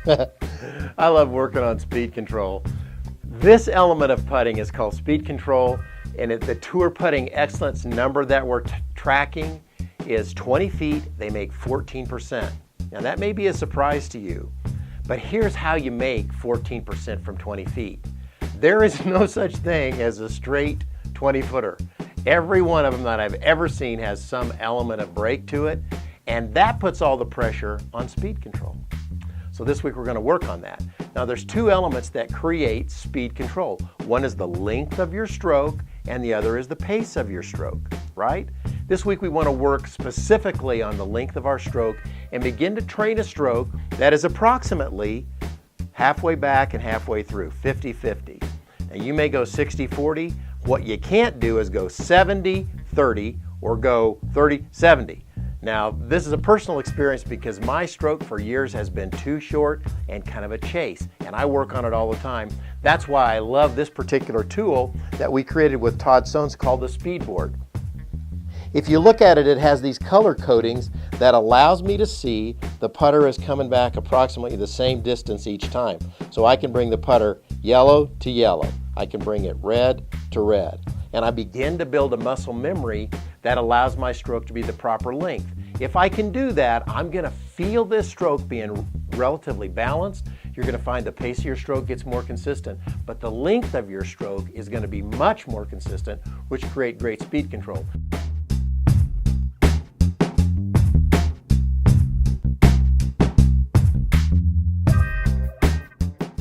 I love working on speed control. This element of putting is called speed control, and the Tour Putting Excellence number that we're tracking is 20 feet. They make 14%. Now that may be a surprise to you, but here's how you make 14% from 20 feet. There is no such thing as a straight 20-footer. Every one of them that I've ever seen has some element of break to it, and that puts all the pressure on speed control. So this week we're going to work on that. Now there's two elements that create speed control. One is the length of your stroke, and the other is the pace of your stroke, right? This week we want to work specifically on the length of our stroke and begin to train a stroke that is approximately halfway back and halfway through, 50-50. Now you may go 60-40. What you can't do is go 70-30 or go 30-70. Now, this is a personal experience because my stroke for years has been too short and kind of a chase, and I work on it all the time. That's why I love this particular tool that we created with Todd Sones called the Speed Board. If you look at it, it has these color codings that allows me to see the putter is coming back approximately the same distance each time. So I can bring the putter yellow to yellow. I can bring it red to red. And I begin to build a muscle memory that allows my stroke to be the proper length. If I can do that, I'm going to feel this stroke being relatively balanced. You're going to find the pace of your stroke gets more consistent, but the length of your stroke is going to be much more consistent, which create great speed control.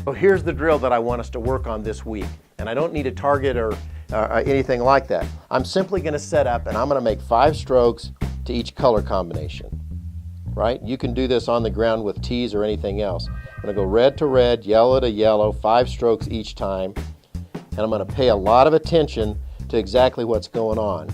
So here's the drill that I want us to work on this week, and I don't need a target or anything like that. I'm simply going to set up and I'm going to make 5 strokes to each color combination, right? You can do this on the ground with tees or anything else. I'm going to go red to red, yellow to yellow, 5 strokes each time, and I'm going to pay a lot of attention to exactly what's going on.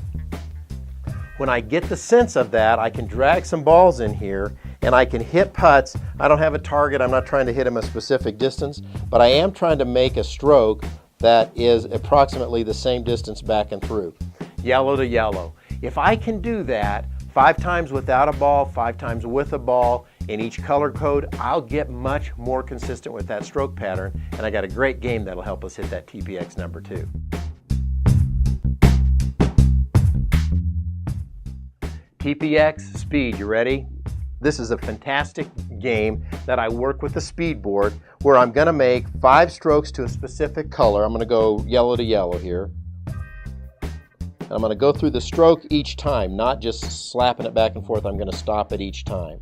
When I get the sense of that, I can drag some balls in here and I can hit putts. I don't have a target. I'm not trying to hit them a specific distance, but I am trying to make a stroke that is approximately the same distance back and through. Yellow to yellow. If I can do that 5 times without a ball, 5 times with a ball in each color code, I'll get much more consistent with that stroke pattern, and I got a great game that'll help us hit that TPX number 2. TPX speed, you ready? This is a fantastic game that I work with the speed board where I'm going to make 5 strokes to a specific color. I'm going to go yellow to yellow here. And I'm going to go through the stroke each time, not just slapping it back and forth. I'm going to stop it each time.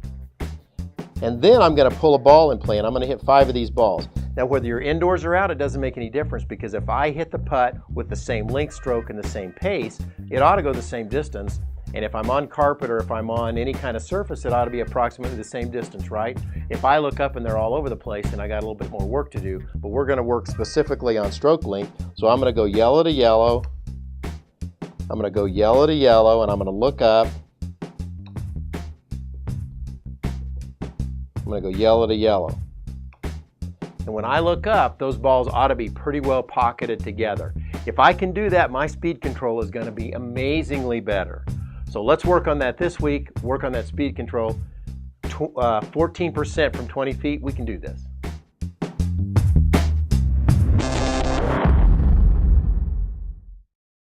And then I'm going to pull a ball in play and I'm going to hit 5 of these balls. Now whether you're indoors or out, it doesn't make any difference because if I hit the putt with the same length stroke and the same pace, it ought to go the same distance. And if I'm on carpet or if I'm on any kind of surface, it ought to be approximately the same distance, right? If I look up and they're all over the place, then I got a little bit more work to do, but we're going to work specifically on stroke length. So I'm going to go yellow to yellow. I'm going to go yellow to yellow, and I'm going to look up. I'm going to go yellow to yellow. And when I look up, those balls ought to be pretty well pocketed together. If I can do that, my speed control is going to be amazingly better. So let's work on that this week, work on that speed control. 14% from 20 feet, we can do this.